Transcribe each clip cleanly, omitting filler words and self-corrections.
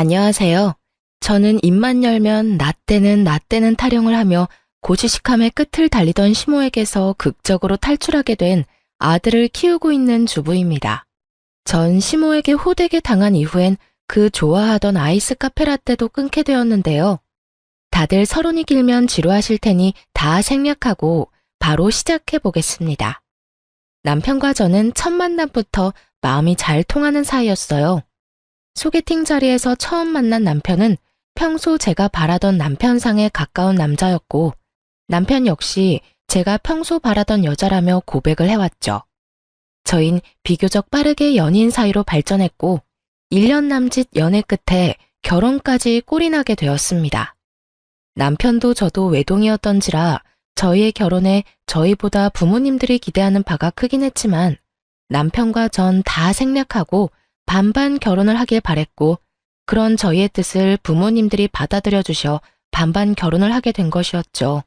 안녕하세요. 저는 입만 열면 나 때는 타령을 하며 고지식함의 끝을 달리던 시모에게서 극적으로 탈출하게 된 아들을 키우고 있는 주부입니다. 전 시모에게 호되게 당한 이후엔 그 좋아하던 아이스 카페라떼도 끊게 되었는데요. 다들 서론이 길면 지루하실 테니 다 생략하고 바로 시작해 보겠습니다. 남편과 저는 첫 만남부터 마음이 잘 통하는 사이였어요. 소개팅 자리에서 처음 만난 남편은 평소 제가 바라던 남편상에 가까운 남자였고, 남편 역시 제가 평소 바라던 여자라며 고백을 해왔죠. 저흰 비교적 빠르게 연인 사이로 발전했고, 1년 남짓 연애 끝에 결혼까지 꼴이 나게 되었습니다. 남편도 저도 외동이었던지라 저희의 결혼에 저희보다 부모님들이 기대하는 바가 크긴 했지만, 남편과 전 다 생략하고 반반 결혼을 하길 바랬고, 그런 저희의 뜻을 부모님들이 받아들여 주셔 반반 결혼을 하게 된 것이었죠.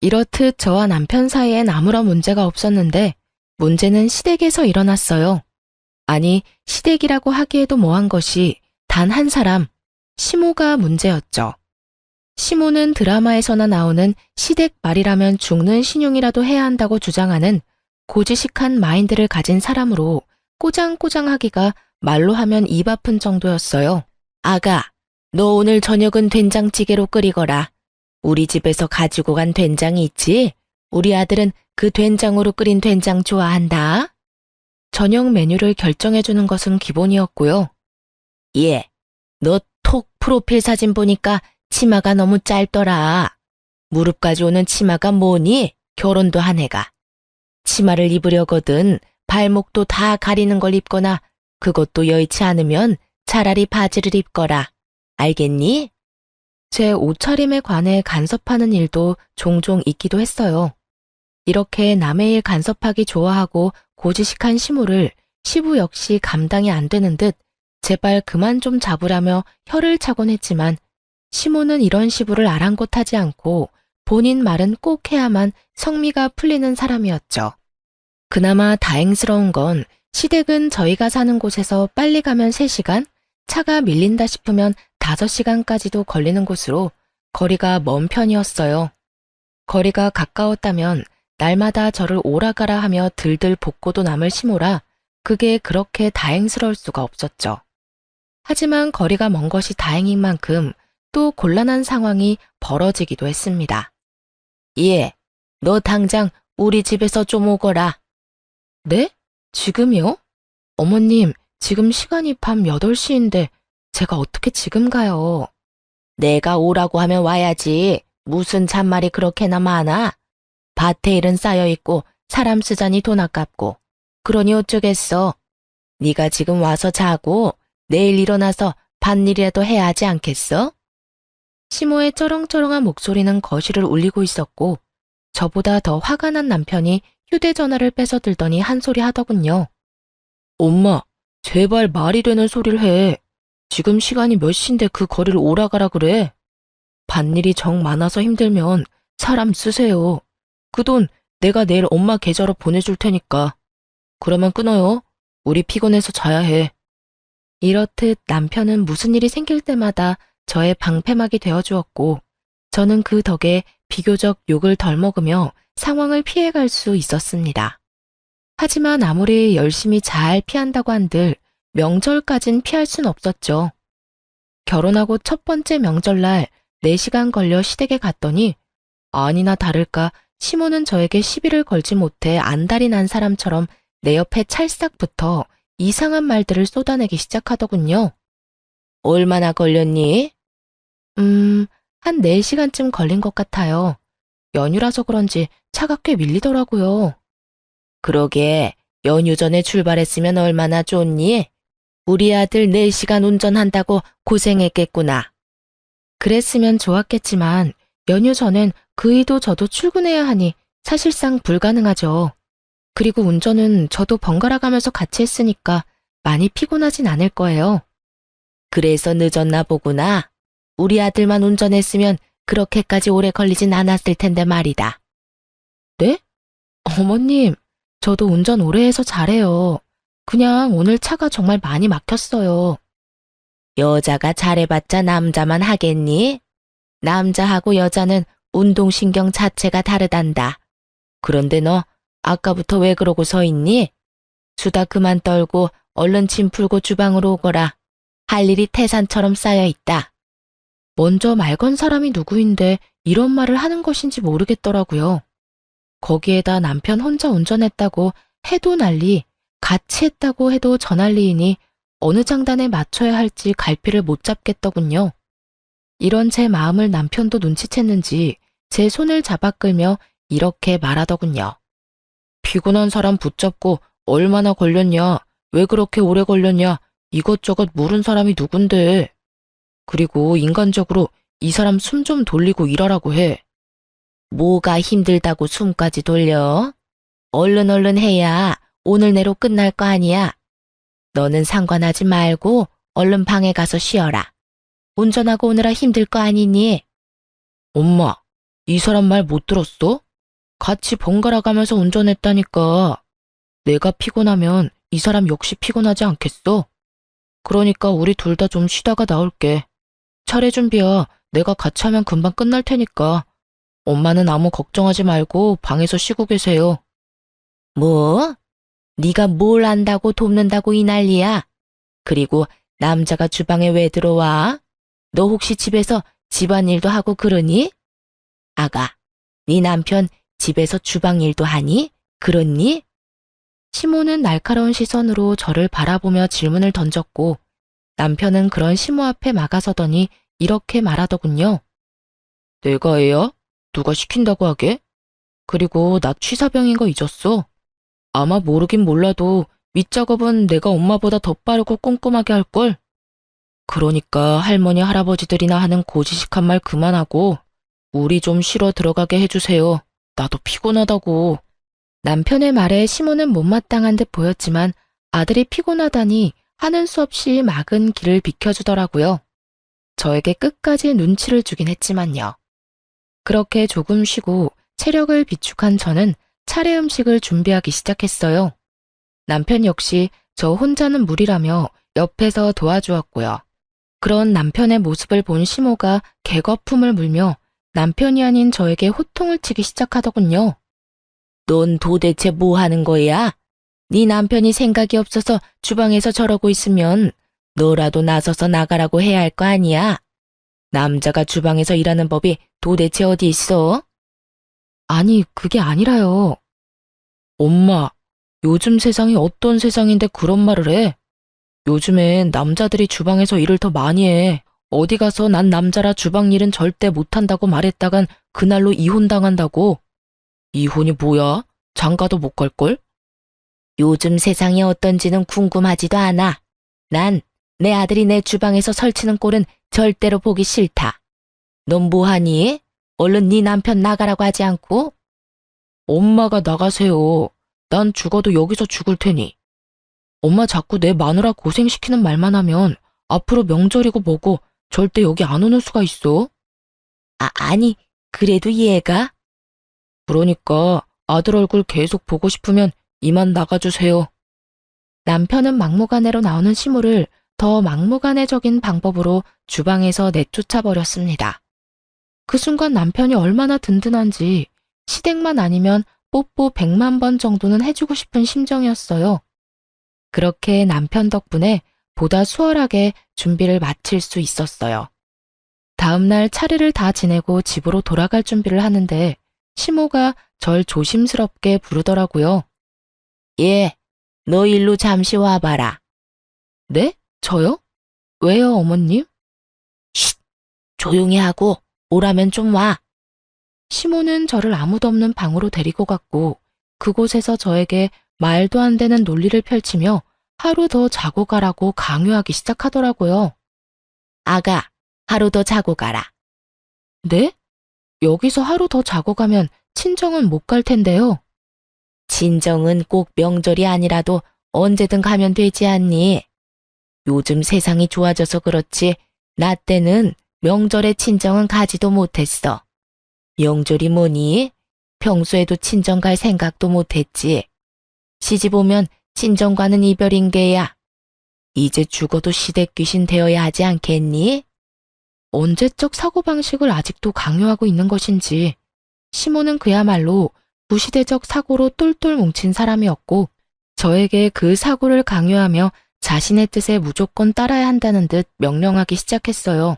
이렇듯 저와 남편 사이엔 아무런 문제가 없었는데, 문제는 시댁에서 일어났어요. 아니, 시댁이라고 하기에도 뭐한 것이 단 한 사람, 시모가 문제였죠. 시모는 드라마에서나 나오는 시댁 말이라면 죽는 신용이라도 해야 한다고 주장하는 고지식한 마인드를 가진 사람으로 꼬장꼬장하기가 말로 하면 입 아픈 정도였어요. 아가, 너 오늘 저녁은 된장찌개로 끓이거라. 우리 집에서 가지고 간 된장이 있지? 우리 아들은 그 된장으로 끓인 된장 좋아한다. 저녁 메뉴를 결정해주는 것은 기본이었고요. 예, 너 톡 프로필 사진 보니까 치마가 너무 짧더라. 무릎까지 오는 치마가 뭐니? 결혼도 한 애가. 치마를 입으려거든 발목도 다 가리는 걸 입거나 그것도 여의치 않으면 차라리 바지를 입거라. 알겠니? 제 옷차림에 관해 간섭하는 일도 종종 있기도 했어요. 이렇게 남의 일 간섭하기 좋아하고 고지식한 시모를 시부 역시 감당이 안 되는 듯 제발 그만 좀 잡으라며 혀를 차곤 했지만 시모는 이런 시부를 아랑곳하지 않고 본인 말은 꼭 해야만 성미가 풀리는 사람이었죠. 그나마 다행스러운 건 시댁은 저희가 사는 곳에서 빨리 가면 3시간, 차가 밀린다 싶으면 5시간까지도 걸리는 곳으로 거리가 먼 편이었어요. 거리가 가까웠다면 날마다 저를 오라가라 하며 들들 볶고도 남을 시모라 그게 그렇게 다행스러울 수가 없었죠. 하지만 거리가 먼 것이 다행인 만큼 또 곤란한 상황이 벌어지기도 했습니다. 예, 너 당장 우리 집에서 좀 오거라. 네? 지금이요? 어머님, 지금 시간이 밤 8시인데 제가 어떻게 지금 가요? 내가 오라고 하면 와야지. 무슨 잔말이 그렇게나 많아? 밭에 일은 쌓여있고 사람 쓰자니 돈 아깝고. 그러니 어쩌겠어. 네가 지금 와서 자고 내일 일어나서 밭일이라도 해야 하지 않겠어? 시모의 쩌렁쩌렁한 목소리는 거실을 울리고 있었고 저보다 더 화가 난 남편이 휴대전화를 뺏어 들더니 한 소리 하더군요. 엄마, 제발 말이 되는 소리를 해. 지금 시간이 몇 시인데 그 거리를 오라가라 그래. 밭일이 정 많아서 힘들면 사람 쓰세요. 그 돈 내가 내일 엄마 계좌로 보내줄 테니까. 그러면 끊어요. 우리 피곤해서 자야 해. 이렇듯 남편은 무슨 일이 생길 때마다 저의 방패막이 되어주었고 저는 그 덕에 비교적 욕을 덜 먹으며 상황을 피해갈 수 있었습니다. 하지만 아무리 열심히 잘 피한다고 한들 명절까진 피할 순 없었죠. 결혼하고 첫 번째 명절날 4시간 걸려 시댁에 갔더니 아니나 다를까 시모는 저에게 시비를 걸지 못해 안달이 난 사람처럼 내 옆에 찰싹 붙어 이상한 말들을 쏟아내기 시작하더군요. 얼마나 걸렸니? 한 4시간쯤 걸린 것 같아요. 연휴라서 그런지 차가 꽤 밀리더라고요. 그러게, 연휴 전에 출발했으면 얼마나 좋니? 우리 아들 4시간 운전한다고 고생했겠구나. 그랬으면 좋았겠지만 연휴 전엔 그이도 저도 출근해야 하니 사실상 불가능하죠. 그리고 운전은 저도 번갈아 가면서 같이 했으니까 많이 피곤하진 않을 거예요. 그래서 늦었나 보구나. 우리 아들만 운전했으면 그렇게까지 오래 걸리진 않았을 텐데 말이다. 네? 어머님, 저도 운전 오래 해서 잘해요. 그냥 오늘 차가 정말 많이 막혔어요. 여자가 잘해봤자 남자만 하겠니? 남자하고 여자는 운동신경 자체가 다르단다. 그런데 너 아까부터 왜 그러고 서 있니? 수다 그만 떨고 얼른 짐 풀고 주방으로 오거라. 할 일이 태산처럼 쌓여 있다. 먼저 말 건 사람이 누구인데 이런 말을 하는 것인지 모르겠더라고요. 거기에다 남편 혼자 운전했다고 해도 난리, 같이 했다고 해도 저 난리이니 어느 장단에 맞춰야 할지 갈피를 못 잡겠더군요. 이런 제 마음을 남편도 눈치챘는지 제 손을 잡아 끌며 이렇게 말하더군요. 피곤한 사람 붙잡고 얼마나 걸렸냐, 왜 그렇게 오래 걸렸냐, 이것저것 물은 사람이 누군데. 그리고 인간적으로 이 사람 숨 좀 돌리고 일하라고 해. 뭐가 힘들다고 숨까지 돌려? 얼른 해야 오늘 내로 끝날 거 아니야. 너는 상관하지 말고 얼른 방에 가서 쉬어라. 운전하고 오느라 힘들 거 아니니? 엄마, 이 사람 말 못 들었어? 같이 번갈아 가면서 운전했다니까. 내가 피곤하면 이 사람 역시 피곤하지 않겠어? 그러니까 우리 둘 다 좀 쉬다가 나올게. 차례 준비야. 내가 같이 하면 금방 끝날 테니까. 엄마는 아무 걱정하지 말고 방에서 쉬고 계세요. 뭐? 네가 뭘 안다고 돕는다고 이 난리야? 그리고 남자가 주방에 왜 들어와? 너 혹시 집에서 집안일도 하고 그러니? 아가, 네 남편 집에서 주방일도 하니? 그렇니? 시모는 날카로운 시선으로 저를 바라보며 질문을 던졌고 남편은 그런 시모 앞에 막아서더니 이렇게 말하더군요. 내가 애야? 누가 시킨다고 하게? 그리고 나 취사병인 거 잊었어? 아마 모르긴 몰라도 밑작업은 내가 엄마보다 더 빠르고 꼼꼼하게 할걸? 그러니까 할머니 할아버지들이나 하는 고지식한 말 그만하고 우리 좀 쉬러 들어가게 해주세요. 나도 피곤하다고. 남편의 말에 시모는 못마땅한 듯 보였지만 아들이 피곤하다니 하는 수 없이 막은 길을 비켜주더라고요. 저에게 끝까지 눈치를 주긴 했지만요. 그렇게 조금 쉬고 체력을 비축한 저는 차례 음식을 준비하기 시작했어요. 남편 역시 저 혼자는 무리라며 옆에서 도와주었고요. 그런 남편의 모습을 본 시모가 개거품을 물며 남편이 아닌 저에게 호통을 치기 시작하더군요. 넌 도대체 뭐 하는 거야? 네 남편이 생각이 없어서 주방에서 저러고 있으면 너라도 나서서 나가라고 해야 할 거 아니야? 남자가 주방에서 일하는 법이 도대체 어디 있어? 아니, 그게 아니라요. 엄마, 요즘 세상이 어떤 세상인데 그런 말을 해? 요즘엔 남자들이 주방에서 일을 더 많이 해. 어디 가서 난 남자라 주방 일은 절대 못한다고 말했다간 그날로 이혼당한다고. 이혼이 뭐야? 장가도 못 갈걸? 요즘 세상이 어떤지는 궁금하지도 않아. 난 내 아들이 내 주방에서 설치는 꼴은 절대로 보기 싫다. 넌 뭐하니? 얼른 네 남편 나가라고 하지 않고? 엄마가 나가세요. 난 죽어도 여기서 죽을 테니. 엄마 자꾸 내 마누라 고생시키는 말만 하면 앞으로 명절이고 뭐고 절대 여기 안 오는 수가 있어. 아니, 그래도 얘가? 그러니까 아들 얼굴 계속 보고 싶으면 이만 나가주세요. 남편은 막무가내로 나오는 시모를 더 막무가내적인 방법으로 주방에서 내쫓아 버렸습니다. 그 순간 남편이 얼마나 든든한지 시댁만 아니면 뽀뽀 100만 번 정도는 해주고 싶은 심정이었어요. 그렇게 남편 덕분에 보다 수월하게 준비를 마칠 수 있었어요. 다음날 차례를 다 지내고 집으로 돌아갈 준비를 하는데 시모가 절 조심스럽게 부르더라고요. 예, 너 일로 잠시 와봐라. 네? 저요? 왜요, 어머님? 쉿! 조용히 하고 오라면 좀 와. 시모는 저를 아무도 없는 방으로 데리고 갔고 그곳에서 저에게 말도 안 되는 논리를 펼치며 하루 더 자고 가라고 강요하기 시작하더라고요. 아가, 하루 더 자고 가라. 네? 여기서 하루 더 자고 가면 친정은 못 갈 텐데요. 친정은 꼭 명절이 아니라도 언제든 가면 되지 않니? 요즘 세상이 좋아져서 그렇지 나 때는 명절에 친정은 가지도 못했어. 명절이 뭐니? 평소에도 친정 갈 생각도 못했지. 시집 오면 친정과는 이별인 게야. 이제 죽어도 시댁 귀신 되어야 하지 않겠니? 언제적 사고방식을 아직도 강요하고 있는 것인지 시모는 그야말로 구시대적 사고로 똘똘 뭉친 사람이었고 저에게 그 사고를 강요하며 자신의 뜻에 무조건 따라야 한다는 듯 명령하기 시작했어요.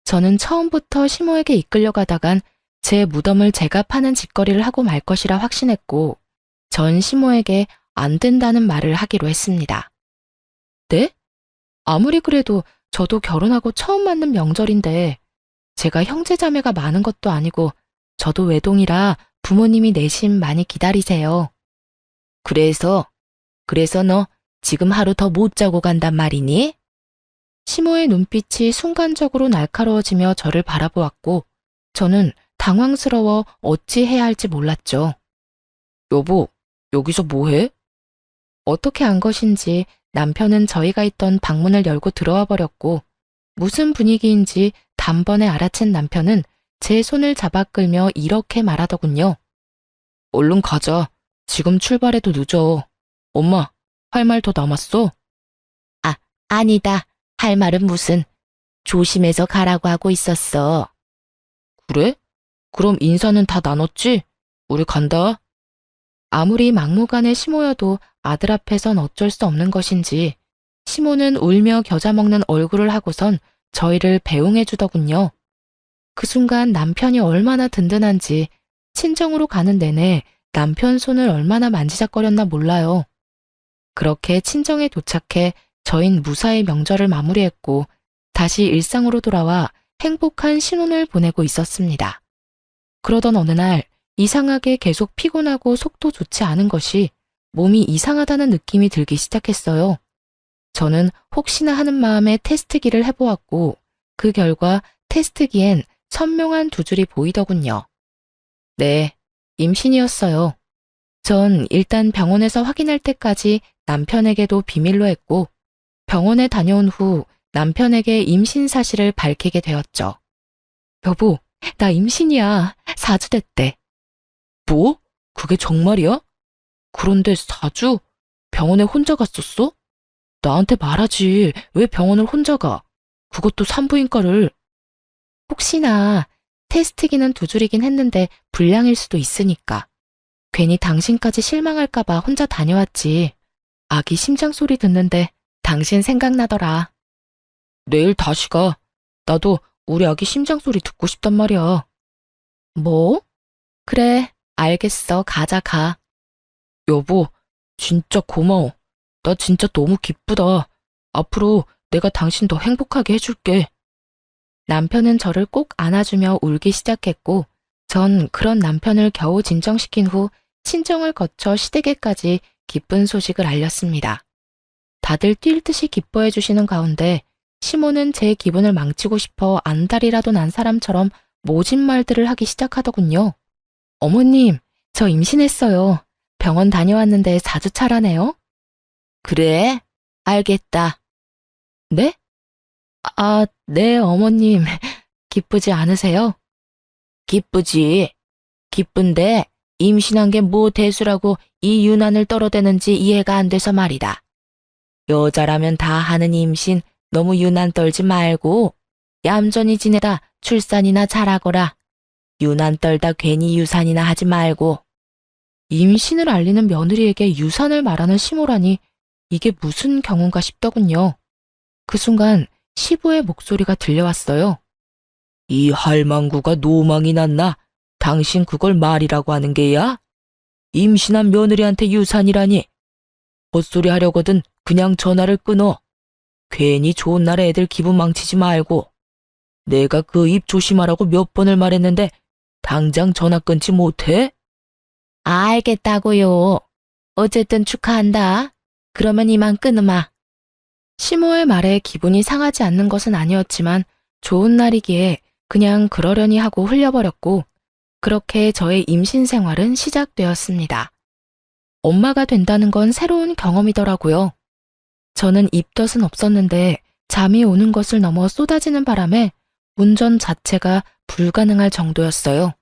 저는 처음부터 시모에게 이끌려가다간 제 무덤을 제가 파는 짓거리를 하고 말 것이라 확신했고 전 시모에게 안 된다는 말을 하기로 했습니다. 네? 아무리 그래도 저도 결혼하고 처음 맞는 명절인데 제가 형제자매가 많은 것도 아니고 저도 외동이라 부모님이 내심 많이 기다리세요. 그래서 너 지금 하루 더 못 자고 간단 말이니? 시모의 눈빛이 순간적으로 날카로워지며 저를 바라보았고 저는 당황스러워 어찌해야 할지 몰랐죠. 여보, 여기서 뭐해? 어떻게 안 것인지 남편은 저희가 있던 방문을 열고 들어와 버렸고 무슨 분위기인지 단번에 알아챈 남편은 제 손을 잡아 끌며 이렇게 말하더군요. 얼른 가자. 지금 출발해도 늦어. 엄마, 할 말 더 남았어? 아니다. 할 말은 무슨. 조심해서 가라고 하고 있었어. 그래? 그럼 인사는 다 나눴지? 우리 간다. 아무리 막무가내 시모여도 아들 앞에선 어쩔 수 없는 것인지 시모는 울며 겨자 먹는 얼굴을 하고선 저희를 배웅해 주더군요. 그 순간 남편이 얼마나 든든한지 친정으로 가는 내내 남편 손을 얼마나 만지작거렸나 몰라요. 그렇게 친정에 도착해 저흰 무사히 명절을 마무리했고 다시 일상으로 돌아와 행복한 신혼을 보내고 있었습니다. 그러던 어느 날 이상하게 계속 피곤하고 속도 좋지 않은 것이 몸이 이상하다는 느낌이 들기 시작했어요. 저는 혹시나 하는 마음에 테스트기를 해보았고 그 결과 테스트기엔 선명한 두 줄이 보이더군요. 네, 임신이었어요. 전 일단 병원에서 확인할 때까지 남편에게도 비밀로 했고 병원에 다녀온 후 남편에게 임신 사실을 밝히게 되었죠. 여보, 나 임신이야. 4주 됐대. 뭐? 그게 정말이야? 그런데 4주? 병원에 혼자 갔었어? 나한테 말하지. 왜 병원을 혼자 가? 그것도 산부인과를. 혹시나 테스트기는 두 줄이긴 했는데 불량일 수도 있으니까. 괜히 당신까지 실망할까봐 혼자 다녀왔지. 아기 심장 소리 듣는데 당신 생각나더라. 내일 다시 가. 나도 우리 아기 심장 소리 듣고 싶단 말이야. 뭐? 그래, 알겠어. 가자, 가. 여보, 진짜 고마워. 나 진짜 너무 기쁘다. 앞으로 내가 당신 더 행복하게 해줄게. 남편은 저를 꼭 안아주며 울기 시작했고 전 그런 남편을 겨우 진정시킨 후 친정을 거쳐 시댁에까지 기쁜 소식을 알렸습니다. 다들 뛸 듯이 기뻐해 주시는 가운데 시모는 제 기분을 망치고 싶어 안달이라도 난 사람처럼 모진 말들을 하기 시작하더군요. 어머님, 저 임신했어요. 병원 다녀왔는데 4주 차라네요. 그래? 알겠다. 네? 네, 어머님. 기쁘지 않으세요? 기쁘지. 기쁜데 임신한 게 뭐 대수라고 이 유난을 떨어대는지 이해가 안 돼서 말이다. 여자라면 다 하는 임신 너무 유난 떨지 말고 얌전히 지내다 출산이나 잘하거라. 유난 떨다 괜히 유산이나 하지 말고. 임신을 알리는 며느리에게 유산을 말하는 시모라니 이게 무슨 경우인가 싶더군요. 그 순간 시부의 목소리가 들려왔어요. 이 할망구가 노망이 났나? 당신 그걸 말이라고 하는 게야? 임신한 며느리한테 유산이라니. 헛소리 하려거든 그냥 전화를 끊어. 괜히 좋은 날에 애들 기분 망치지 말고. 내가 그 입 조심하라고 몇 번을 말했는데 당장 전화 끊지 못해? 알겠다고요. 어쨌든 축하한다. 그러면 이만 끊으마. 시모의 말에 기분이 상하지 않는 것은 아니었지만 좋은 날이기에 그냥 그러려니 하고 흘려버렸고 그렇게 저의 임신 생활은 시작되었습니다. 엄마가 된다는 건 새로운 경험이더라고요. 저는 입덧은 없었는데 잠이 오는 것을 넘어 쏟아지는 바람에 운전 자체가 불가능할 정도였어요.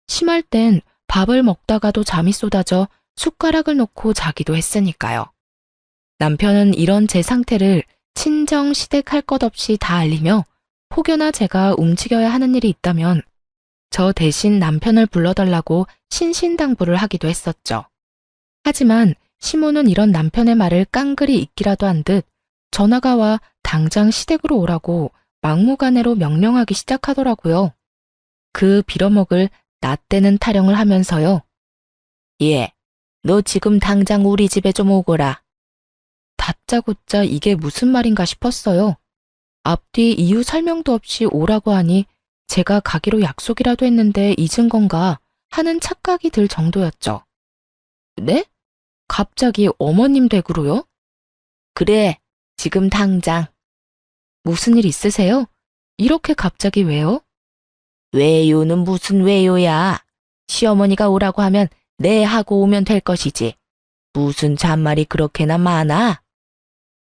심할 땐 밥을 먹다가도 잠이 쏟아져 숟가락을 놓고 자기도 했으니까요. 남편은 이런 제 상태를 친정 시댁 할 것 없이 다 알리며 혹여나 제가 움직여야 하는 일이 있다면 저 대신 남편을 불러달라고 신신당부를 하기도 했었죠. 하지만 시모는 이런 남편의 말을 깡그리 잊기라도 한 듯 전화가 와 당장 시댁으로 오라고 막무가내로 명령하기 시작하더라고요. 그 빌어먹을 나 때는 타령을 하면서요. 예, 너 지금 당장 우리 집에 좀 오거라. 다짜고짜 이게 무슨 말인가 싶었어요. 앞뒤 이유 설명도 없이 오라고 하니 제가 가기로 약속이라도 했는데 잊은 건가 하는 착각이 들 정도였죠. 네? 갑자기 어머님 댁으로요? 그래, 지금 당장. 무슨 일 있으세요? 이렇게 갑자기 왜요? 왜요는 무슨 왜요야. 시어머니가 오라고 하면 네 하고 오면 될 것이지. 무슨 잔말이 그렇게나 많아?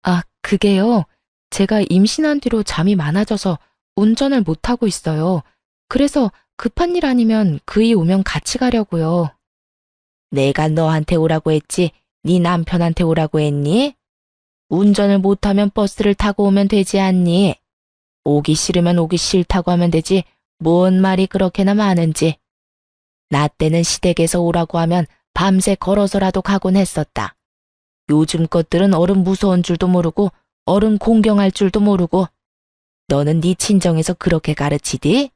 아, 그게요. 제가 임신한 뒤로 잠이 많아져서 운전을 못하고 있어요. 그래서 급한 일 아니면 그이 오면 같이 가려고요. 내가 너한테 오라고 했지, 네 남편한테 오라고 했니? 운전을 못하면 버스를 타고 오면 되지 않니? 오기 싫으면 오기 싫다고 하면 되지, 뭔 말이 그렇게나 많은지. 나 때는 시댁에서 오라고 하면 밤새 걸어서라도 가곤 했었다. 요즘 것들은 어른 무서운 줄도 모르고 어른 공경할 줄도 모르고. 너는 네 친정에서 그렇게 가르치디?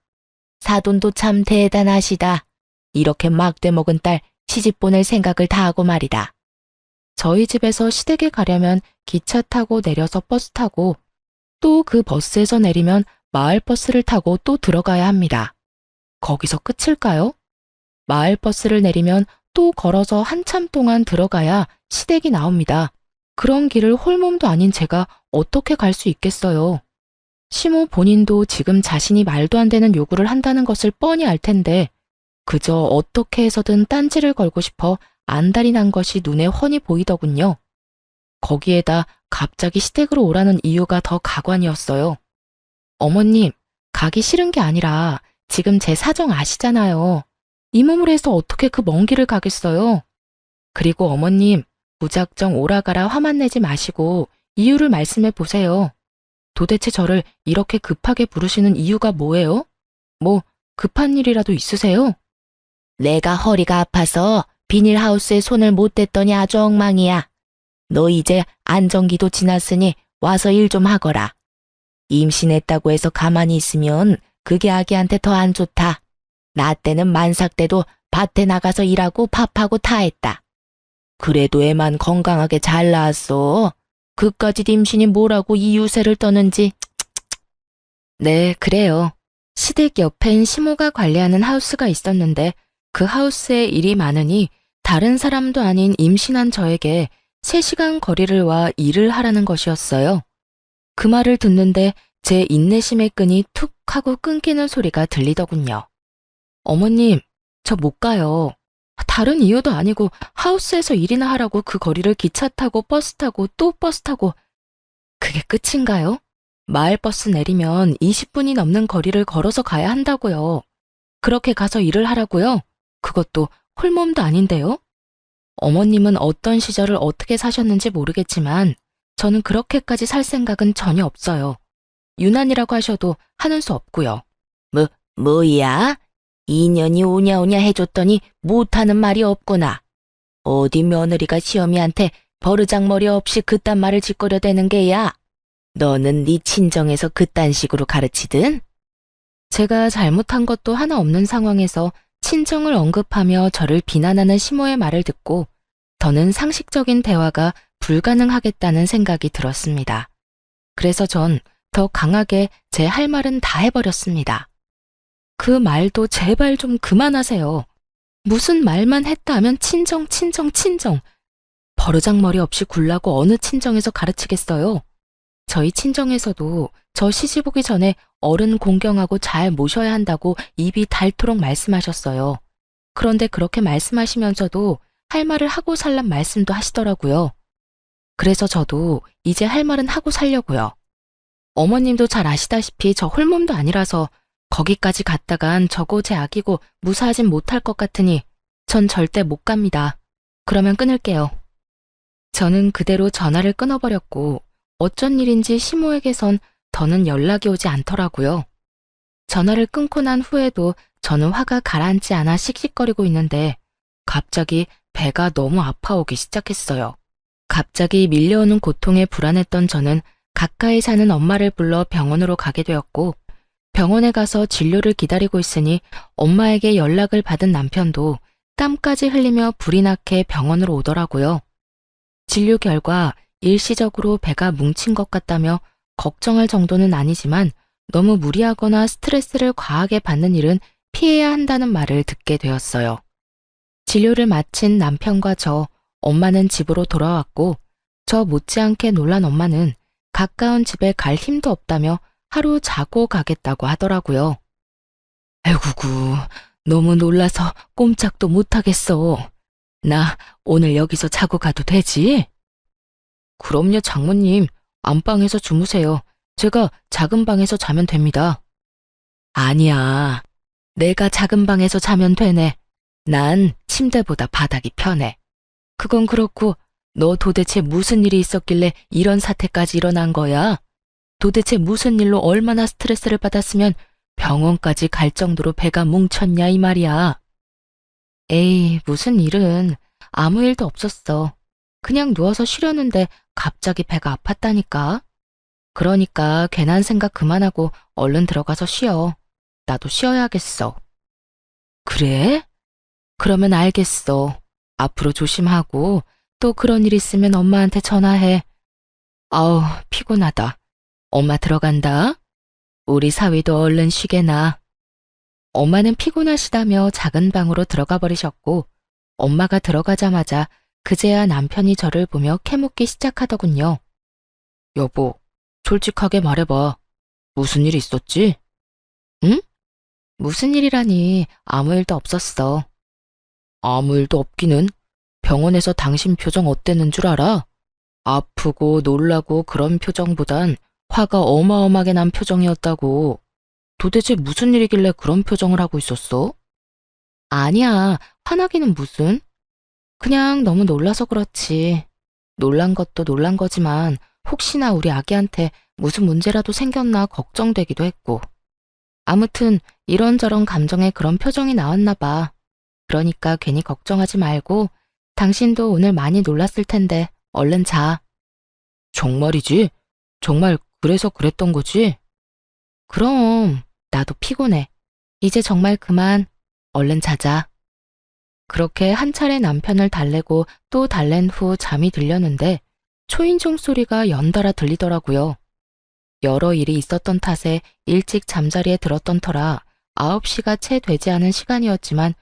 사돈도 참 대단하시다. 이렇게 막대 먹은 딸 시집 보낼 생각을 다 하고 말이다. 저희 집에서 시댁에 가려면 기차 타고 내려서 버스 타고 또 그 버스에서 내리면 마을버스를 타고 또 들어가야 합니다. 거기서 끝일까요? 마을버스를 내리면 또 걸어서 한참 동안 들어가야 시댁이 나옵니다. 그런 길을 홀몸도 아닌 제가 어떻게 갈 수 있겠어요. 시모 본인도 지금 자신이 말도 안 되는 요구를 한다는 것을 뻔히 알 텐데 그저 어떻게 해서든 딴지를 걸고 싶어 안달이 난 것이 눈에 훤히 보이더군요. 거기에다 갑자기 시댁으로 오라는 이유가 더 가관이었어요. 어머님, 가기 싫은 게 아니라 지금 제 사정 아시잖아요. 이 몸을 해서 어떻게 그 먼 길을 가겠어요? 그리고 어머님, 무작정 오라가라 화만 내지 마시고 이유를 말씀해 보세요. 도대체 저를 이렇게 급하게 부르시는 이유가 뭐예요? 뭐 급한 일이라도 있으세요? 내가 허리가 아파서 비닐하우스에 손을 못 댔더니 아주 엉망이야. 너 이제 안정기도 지났으니 와서 일 좀 하거라. 임신했다고 해서 가만히 있으면 그게 아기한테 더 안 좋다. 나 때는 만삭 때도 밭에 나가서 일하고 밥하고 다 했다. 그래도 애만 건강하게 잘 낳았어. 그까짓 임신이 뭐라고 이 유세를 떠는지. 네, 그래요. 시댁 옆엔 시모가 관리하는 하우스가 있었는데 그 하우스에 일이 많으니 다른 사람도 아닌 임신한 저에게 3시간 거리를 와 일을 하라는 것이었어요. 그 말을 듣는데 제 인내심의 끈이 툭 하고 끊기는 소리가 들리더군요. 어머님, 저 못 가요. 다른 이유도 아니고 하우스에서 일이나 하라고 그 거리를 기차 타고 버스 타고 또 버스 타고. 그게 끝인가요? 마을버스 내리면 20분이 넘는 거리를 걸어서 가야 한다고요. 그렇게 가서 일을 하라고요? 그것도 홀몸도 아닌데요? 어머님은 어떤 시절을 어떻게 사셨는지 모르겠지만 저는 그렇게까지 살 생각은 전혀 없어요. 유난이라고 하셔도 하는 수 없고요. 뭐야? 2년이 오냐오냐 해줬더니 못하는 말이 없구나. 어디 며느리가 시어미한테 버르장머리 없이 그딴 말을 짓거려대는 게야. 너는 네 친정에서 그딴 식으로 가르치든? 제가 잘못한 것도 하나 없는 상황에서 친정을 언급하며 저를 비난하는 시모의 말을 듣고 더는 상식적인 대화가 불가능하겠다는 생각이 들었습니다. 그래서 전 더 강하게 제 할 말은 다 해버렸습니다. 그 말도 제발 좀 그만하세요. 무슨 말만 했다 하면 친정. 버르장머리 없이 굴라고 어느 친정에서 가르치겠어요. 저희 친정에서도 저 시집 오기 전에 어른 공경하고 잘 모셔야 한다고 입이 닳도록 말씀하셨어요. 그런데 그렇게 말씀하시면서도 할 말을 하고 살란 말씀도 하시더라고요. 그래서 저도 이제 할 말은 하고 살려고요. 어머님도 잘 아시다시피 저 홀몸도 아니라서 거기까지 갔다간 저거 제 아기고 무사하진 못할 것 같으니 전 절대 못 갑니다. 그러면 끊을게요. 저는 그대로 전화를 끊어버렸고 어쩐 일인지 시모에게선 더는 연락이 오지 않더라고요. 전화를 끊고 난 후에도 저는 화가 가라앉지 않아 씩씩거리고 있는데 갑자기 배가 너무 아파오기 시작했어요. 갑자기 밀려오는 고통에 불안했던 저는 가까이 사는 엄마를 불러 병원으로 가게 되었고 병원에 가서 진료를 기다리고 있으니 엄마에게 연락을 받은 남편도 땀까지 흘리며 불이 나게 병원으로 오더라고요. 진료 결과 일시적으로 배가 뭉친 것 같다며 걱정할 정도는 아니지만 너무 무리하거나 스트레스를 과하게 받는 일은 피해야 한다는 말을 듣게 되었어요. 진료를 마친 남편과 엄마는 집으로 돌아왔고 저 못지않게 놀란 엄마는 가까운 집에 갈 힘도 없다며 하루 자고 가겠다고 하더라고요. 아이고구, 너무 놀라서 꼼짝도 못하겠어. 나 오늘 여기서 자고 가도 되지? 그럼요, 장모님. 안방에서 주무세요. 제가 작은 방에서 자면 됩니다. 아니야. 내가 작은 방에서 자면 되네. 난 침대보다 바닥이 편해. 그건 그렇고 너 도대체 무슨 일이 있었길래 이런 사태까지 일어난 거야? 도대체 무슨 일로 얼마나 스트레스를 받았으면 병원까지 갈 정도로 배가 뭉쳤냐 이 말이야. 에이, 무슨 일은 아무 일도 없었어. 그냥 누워서 쉬려는데 갑자기 배가 아팠다니까. 그러니까 괜한 생각 그만하고 얼른 들어가서 쉬어. 나도 쉬어야겠어. 그래? 그러면 알겠어. 앞으로 조심하고 또 그런 일 있으면 엄마한테 전화해. 아우, 피곤하다. 엄마 들어간다. 우리 사위도 얼른 쉬게나. 엄마는 피곤하시다며 작은 방으로 들어가 버리셨고 엄마가 들어가자마자 그제야 남편이 저를 보며 캐묻기 시작하더군요. 여보, 솔직하게 말해봐. 무슨 일 있었지? 응? 무슨 일이라니 아무 일도 없었어. 아무 일도 없기는. 병원에서 당신 표정 어땠는 줄 알아? 아프고 놀라고 그런 표정보단 화가 어마어마하게 난 표정이었다고. 도대체 무슨 일이길래 그런 표정을 하고 있었어? 아니야, 화나기는 무슨? 그냥 너무 놀라서 그렇지. 놀란 것도 놀란 거지만 혹시나 우리 아기한테 무슨 문제라도 생겼나 걱정되기도 했고. 아무튼 이런저런 감정에 그런 표정이 나왔나 봐. 그러니까 괜히 걱정하지 말고 당신도 오늘 많이 놀랐을 텐데 얼른 자. 정말이지? 정말 그래서 그랬던 거지? 그럼 나도 피곤해. 이제 정말 그만. 얼른 자자. 그렇게 한 차례 남편을 달래고 또 달랜 후 잠이 들렸는데 초인종 소리가 연달아 들리더라고요. 여러 일이 있었던 탓에 일찍 잠자리에 들었던 터라 9시가 채 되지 않은 시간이었지만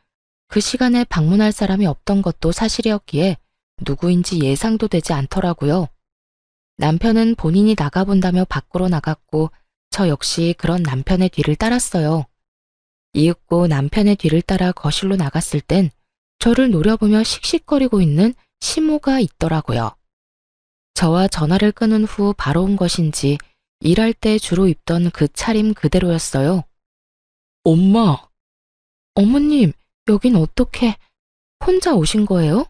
그 시간에 방문할 사람이 없던 것도 사실이었기에 누구인지 예상도 되지 않더라고요. 남편은 본인이 나가본다며 밖으로 나갔고 저 역시 그런 남편의 뒤를 따랐어요. 이윽고 남편의 뒤를 따라 거실로 나갔을 땐 저를 노려보며 씩씩거리고 있는 시모가 있더라고요. 저와 전화를 끊은 후 바로 온 것인지 일할 때 주로 입던 그 차림 그대로였어요. 엄마! 어머님, 여긴 어떻게 혼자 오신 거예요?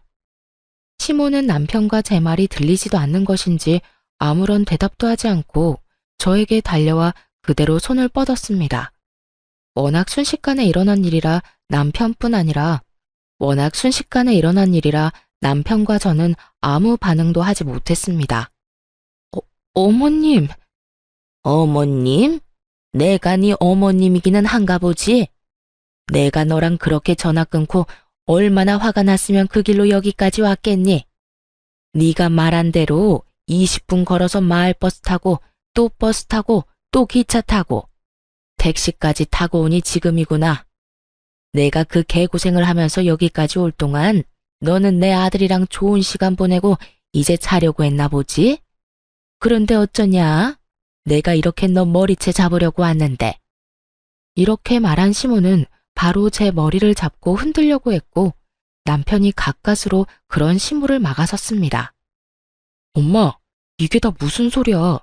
시모는 남편과 제 말이 들리지도 않는 것인지 아무런 대답도 하지 않고 저에게 달려와 그대로 손을 뻗었습니다. 워낙 순식간에 일어난 일이라 남편과 저는 아무 반응도 하지 못했습니다. 어머님. 어머님? 내가 네 어머님이기는 한가 보지? 내가 너랑 그렇게 전화 끊고 얼마나 화가 났으면 그 길로 여기까지 왔겠니? 네가 말한 대로 20분 걸어서 마을버스 타고 또 버스 타고 또 기차 타고 택시까지 타고 오니 지금이구나. 내가 그 개고생을 하면서 여기까지 올 동안 너는 내 아들이랑 좋은 시간 보내고 이제 자려고 했나 보지? 그런데 어쩌냐? 내가 이렇게 너 머리채 잡으려고 왔는데. 이렇게 말한 시모는 바로 제 머리를 잡고 흔들려고 했고 남편이 가까스로 그런 시모를 막아섰습니다. 엄마, 이게 다 무슨 소리야?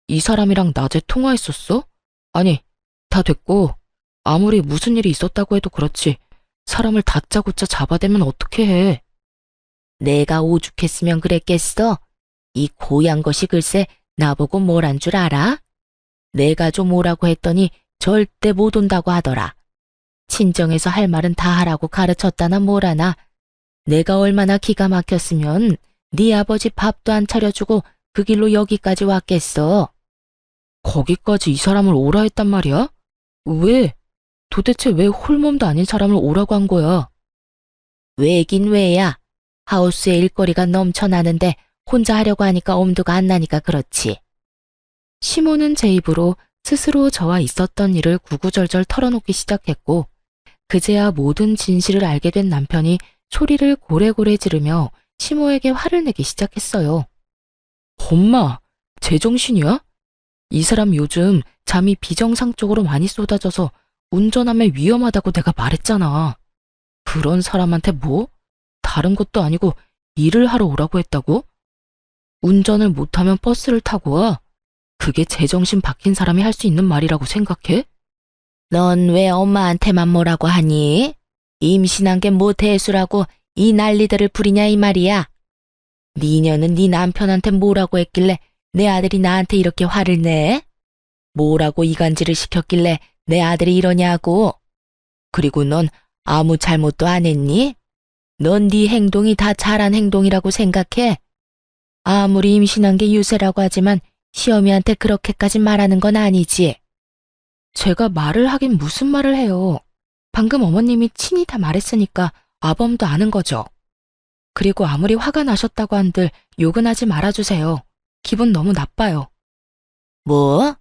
이 사람이랑 낮에 통화했었어? 아니, 다 됐고 아무리 무슨 일이 있었다고 해도 그렇지 사람을 다짜고짜 잡아대면 어떻게 해? 내가 오죽했으면 그랬겠어? 이 고얀 것이 글쎄 나보고 뭘 한 줄 알아? 내가 좀 오라고 했더니 절대 못 온다고 하더라. 친정에서 할 말은 다 하라고 가르쳤다나 뭐라나. 내가 얼마나 기가 막혔으면 네 아버지 밥도 안 차려주고 그 길로 여기까지 왔겠어. 거기까지 이 사람을 오라 했단 말이야? 왜? 도대체 왜 홀몸도 아닌 사람을 오라고 한 거야? 왜긴 왜야. 하우스에 일거리가 넘쳐나는데 혼자 하려고 하니까 엄두가 안 나니까 그렇지. 시모는 제 입으로 스스로 저와 있었던 일을 구구절절 털어놓기 시작했고, 그제야 모든 진실을 알게 된 남편이 소리를 고래고래 지르며 시모에게 화를 내기 시작했어요. 엄마, 제정신이야? 이 사람 요즘 잠이 비정상적으로 많이 쏟아져서 운전하면 위험하다고 내가 말했잖아. 그런 사람한테 뭐? 다른 것도 아니고 일을 하러 오라고 했다고? 운전을 못하면 버스를 타고 와. 그게 제정신 박힌 사람이 할 수 있는 말이라고 생각해? 넌 왜 엄마한테만 뭐라고 하니? 임신한 게 뭐 대수라고 이 난리들을 부리냐 이 말이야. 니녀는 네 남편한테 뭐라고 했길래 내 아들이 나한테 이렇게 화를 내? 뭐라고 이간질을 시켰길래 내 아들이 이러냐고. 그리고 넌 아무 잘못도 안 했니? 넌 네 행동이 다 잘한 행동이라고 생각해? 아무리 임신한 게 유세라고 하지만 시어미한테 그렇게까지 말하는 건 아니지. 제가 말을 하긴 무슨 말을 해요. 방금 어머님이 친히 다 말했으니까 아범도 아는 거죠. 그리고 아무리 화가 나셨다고 한들 욕은 하지 말아주세요. 기분 너무 나빠요. 뭐?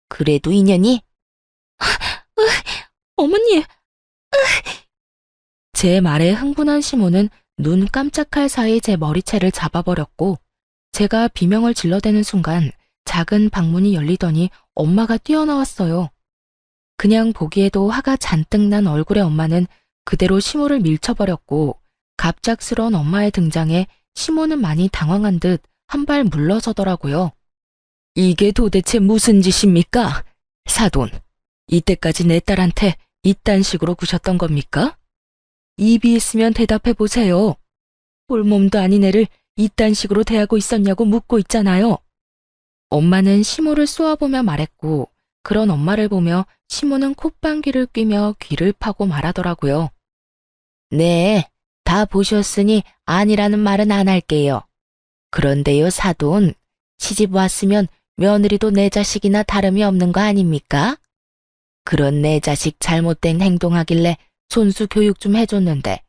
그래도 인연이? 어머니! 제 말에 흥분한 시모는 눈 깜짝할 사이 제 머리채를 잡아버렸고, 제가 비명을 질러대는 순간 작은 방문이 열리더니 엄마가 뛰어나왔어요. 그냥 보기에도 화가 잔뜩 난 얼굴의 엄마는 그대로 시모를 밀쳐버렸고, 갑작스러운 엄마의 등장에 시모는 많이 당황한 듯 한 발 물러서더라고요. 이게 도대체 무슨 짓입니까? 사돈, 이때까지 내 딸한테 이딴 식으로 구셨던 겁니까? 입이 있으면 대답해 보세요. 홀몸도 아닌 애를 이딴 식으로 대하고 있었냐고 묻고 있잖아요. 엄마는 시모를 쏘아보며 말했고, 그런 엄마를 보며 시모는 콧방귀를 뀌며 귀를 파고 말하더라고요. 네, 다 보셨으니 아니라는 말은 안 할게요. 그런데요, 사돈, 시집 왔으면 며느리도 내 자식이나 다름이 없는 거 아닙니까? 그런 내 자식 잘못된 행동하길래 손수 교육 좀 해줬는데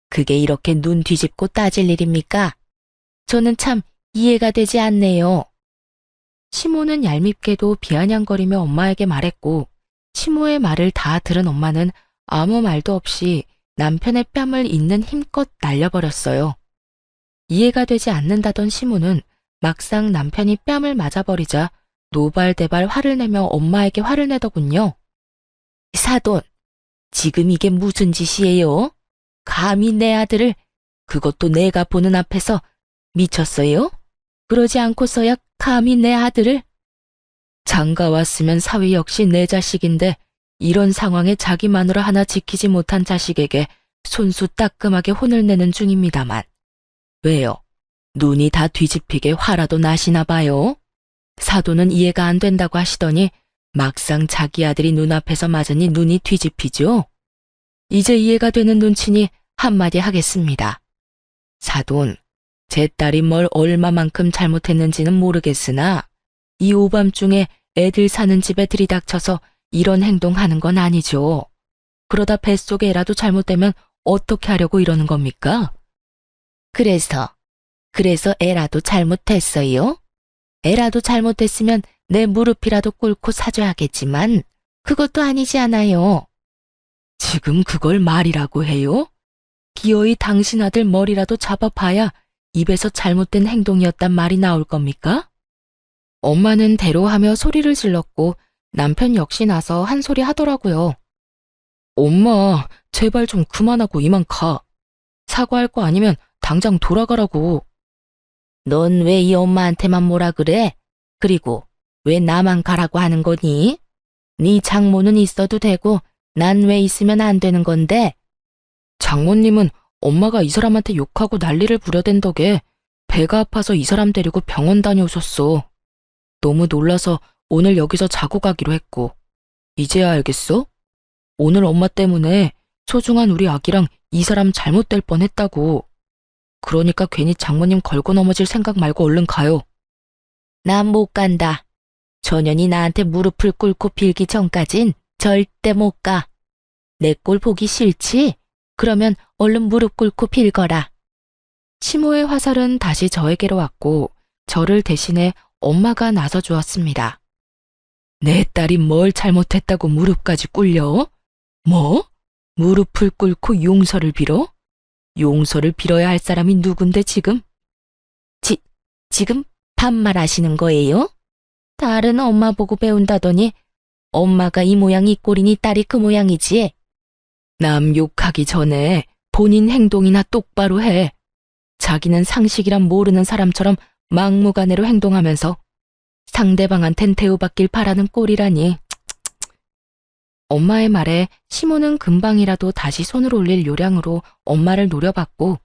그게 이렇게 눈 뒤집고 따질 일입니까? 저는 참 이해가 되지 않네요. 시모는 얄밉게도 비아냥거리며 엄마에게 말했고, 시모의 말을 다 들은 엄마는 아무 말도 없이 남편의 뺨을 있는 힘껏 날려버렸어요. 이해가 되지 않는다던 시모는 막상 남편이 뺨을 맞아버리자 노발대발 화를 내며 엄마에게 화를 내더군요. 사돈, 지금 이게 무슨 짓이에요? 감히 내 아들을, 그것도 내가 보는 앞에서 미쳤어요? 그러지 않고서야 감히 내 아들을? 장가 왔으면 사위 역시 내 자식인데 이런 상황에 자기 마누라 하나 지키지 못한 자식에게 손수 따끔하게 혼을 내는 중입니다만. 왜요? 눈이 다 뒤집히게 화라도 나시나 봐요? 사돈은 이해가 안 된다고 하시더니 막상 자기 아들이 눈앞에서 맞으니 눈이 뒤집히죠? 이제 이해가 되는 눈치니 한마디 하겠습니다. 사돈, 제 딸이 뭘 얼마만큼 잘못했는지는 모르겠으나 이 오밤중에 애들 사는 집에 들이닥쳐서 이런 행동하는 건 아니죠. 그러다 뱃속에 애라도 잘못되면 어떻게 하려고 이러는 겁니까? 그래서 애라도 잘못했어요? 애라도 잘못됐으면 내 무릎이라도 꿇고 사죄하겠지만 그것도 아니지 않아요. 지금 그걸 말이라고 해요? 기어이 당신 아들 머리라도 잡아봐야 입에서 잘못된 행동이었단 말이 나올 겁니까? 엄마는 대로하며 소리를 질렀고 남편 역시 나서 한 소리 하더라고요. 엄마, 제발 좀 그만하고 이만 가. 사과할 거 아니면 당장 돌아가라고. 넌 왜 이 엄마한테만 뭐라 그래? 그리고 왜 나만 가라고 하는 거니? 네 장모는 있어도 되고 난 왜 있으면 안 되는 건데? 장모님은 엄마가 이 사람한테 욕하고 난리를 부려댄 덕에 배가 아파서 이 사람 데리고 병원 다녀오셨어. 너무 놀라서 오늘 여기서 자고 가기로 했고. 이제야 알겠어? 오늘 엄마 때문에 소중한 우리 아기랑 이 사람 잘못 될 뻔했다고. 그러니까 괜히 장모님 걸고 넘어질 생각 말고 얼른 가요. 난 못 간다. 전현이 나한테 무릎을 꿇고 빌기 전까진 절대 못 가. 내 꼴 보기 싫지? 그러면 얼른 무릎 꿇고 빌거라. 시모의 화살은 다시 저에게로 왔고 저를 대신해 엄마가 나서 주었습니다. 내 딸이 뭘 잘못했다고 무릎까지 꿇려? 뭐? 무릎을 꿇고 용서를 빌어? 용서를 빌어야 할 사람이 누군데 지금? 지금 반말하시는 거예요? 딸은 엄마 보고 배운다더니 엄마가 이 모양 이 꼴이니 딸이 그 모양이지. 남 욕하기 전에 본인 행동이나 똑바로 해. 자기는 상식이란 모르는 사람처럼 막무가내로 행동하면서 상대방한텐 대우받길 바라는 꼴이라니. 엄마의 말에 시모는 금방이라도 다시 손을 올릴 요량으로 엄마를 노려봤고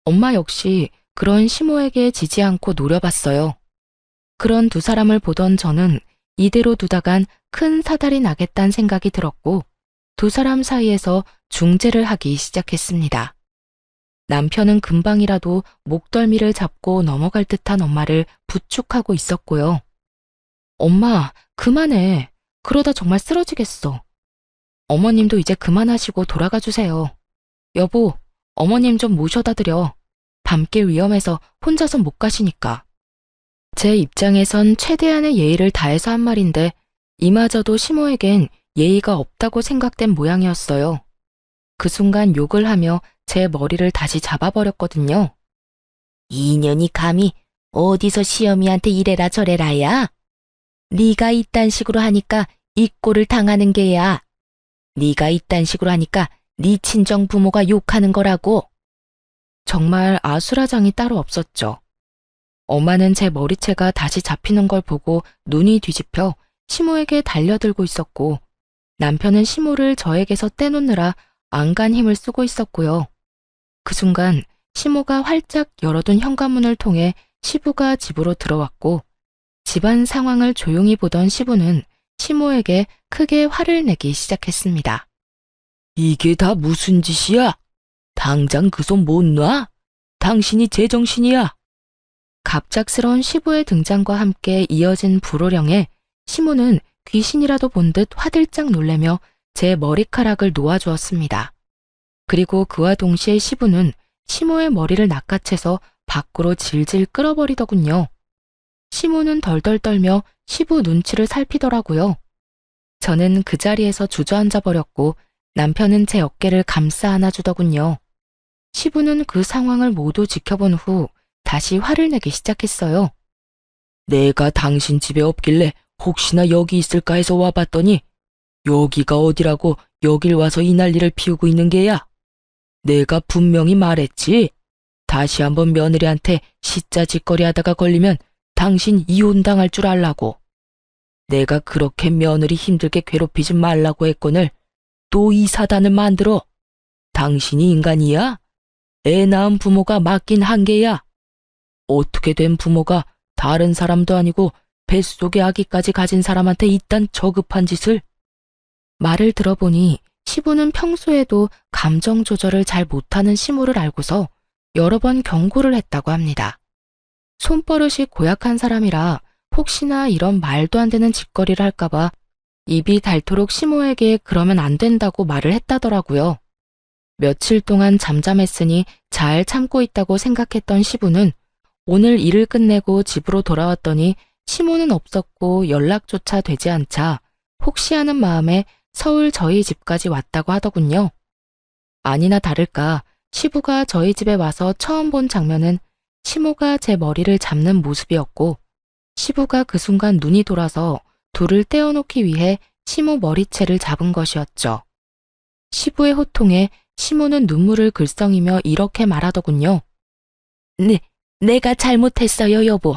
엄마 역시 그런 시모에게 지지 않고 노려봤어요. 그런 두 사람을 보던 저는 이대로 두다간 큰 사달이 나겠다는 생각이 들었고 두 사람 사이에서 중재를 하기 시작했습니다. 남편은 금방이라도 목덜미를 잡고 넘어갈 듯한 엄마를 부축하고 있었고요. 엄마, 그만해. 그러다 정말 쓰러지겠어. 어머님도 이제 그만하시고 돌아가 주세요. 여보, 어머님 좀 모셔다 드려. 밤길 위험해서 혼자서 못 가시니까. 제 입장에선 최대한의 예의를 다해서 한 말인데 이마저도 시모에겐 예의가 없다고 생각된 모양이었어요. 그 순간 욕을 하며 제 머리를 다시 잡아버렸거든요. 이년이 감히 어디서 시어미한테 이래라 저래라야? 네가 이딴 식으로 하니까 이 꼴을 당하는 게야. 네가 이딴 식으로 하니까 네 친정 부모가 욕하는 거라고. 정말 아수라장이 따로 없었죠. 엄마는 제 머리채가 다시 잡히는 걸 보고 눈이 뒤집혀 시모에게 달려들고 있었고 남편은 시모를 저에게서 떼놓느라 안간 힘을 쓰고 있었고요. 그 순간 시모가 활짝 열어둔 현관문을 통해 시부가 집으로 들어왔고 집안 상황을 조용히 보던 시부는 시모에게 크게 화를 내기 시작했습니다. 이게 다 무슨 짓이야? 당장 그 손 못 놔? 당신이 제정신이야? 갑작스러운 시부의 등장과 함께 이어진 불호령에 시모는 귀신이라도 본 듯 화들짝 놀래며 제 머리카락을 놓아주었습니다. 그리고 그와 동시에 시부는 시모의 머리를 낚아채서 밖으로 질질 끌어버리더군요. 시모는 덜덜 떨며 시부 눈치를 살피더라고요. 저는 그 자리에서 주저앉아 버렸고 남편은 제 어깨를 감싸 안아주더군요. 시부는 그 상황을 모두 지켜본 후 다시 화를 내기 시작했어요. 내가 당신 집에 없길래 혹시나 여기 있을까 해서 와봤더니 여기가 어디라고 여길 와서 이 난리를 피우고 있는 게야. 내가 분명히 말했지. 다시 한번 며느리한테 시짜짓거리 하다가 걸리면 당신 이혼당할 줄 알라고. 내가 그렇게 며느리 힘들게 괴롭히지 말라고 했거늘 또 이 사단을 만들어. 당신이 인간이야? 애 낳은 부모가 맞긴 한계야. 어떻게 된 부모가 다른 사람도 아니고 뱃속에 아기까지 가진 사람한테 이딴 저급한 짓을? 말을 들어보니 시부는 평소에도 감정 조절을 잘 못하는 시모를 알고서 여러 번 경고를 했다고 합니다. 손버릇이 고약한 사람이라 혹시나 이런 말도 안 되는 짓거리를 할까봐 입이 닳도록 시모에게 그러면 안 된다고 말을 했다더라고요. 며칠 동안 잠잠했으니 잘 참고 있다고 생각했던 시부는 오늘 일을 끝내고 집으로 돌아왔더니 시모는 없었고 연락조차 되지 않자 혹시 하는 마음에 서울 저희 집까지 왔다고 하더군요. 아니나 다를까 시부가 저희 집에 와서 처음 본 장면은 시모가 제 머리를 잡는 모습이었고 시부가 그 순간 눈이 돌아서 둘을 떼어놓기 위해 시모 머리채를 잡은 것이었죠. 시부의 호통에 시모는 눈물을 글썽이며 이렇게 말하더군요. 내가 잘못했어요, 여보.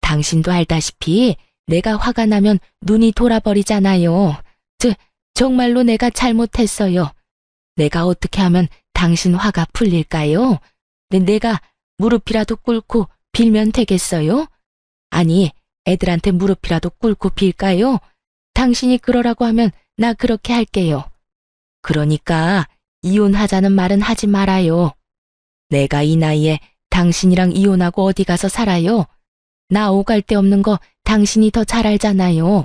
당신도 알다시피 내가 화가 나면 눈이 돌아버리잖아요. 정말로 내가 잘못했어요. 내가 어떻게 하면 당신 화가 풀릴까요? 내가 무릎이라도 꿇고 빌면 되겠어요? 아니, 애들한테 무릎이라도 꿇고 빌까요? 당신이 그러라고 하면 나 그렇게 할게요. 그러니까 이혼하자는 말은 하지 말아요. 내가 이 나이에 당신이랑 이혼하고 어디 가서 살아요? 나 오갈 데 없는 거 당신이 더 잘 알잖아요.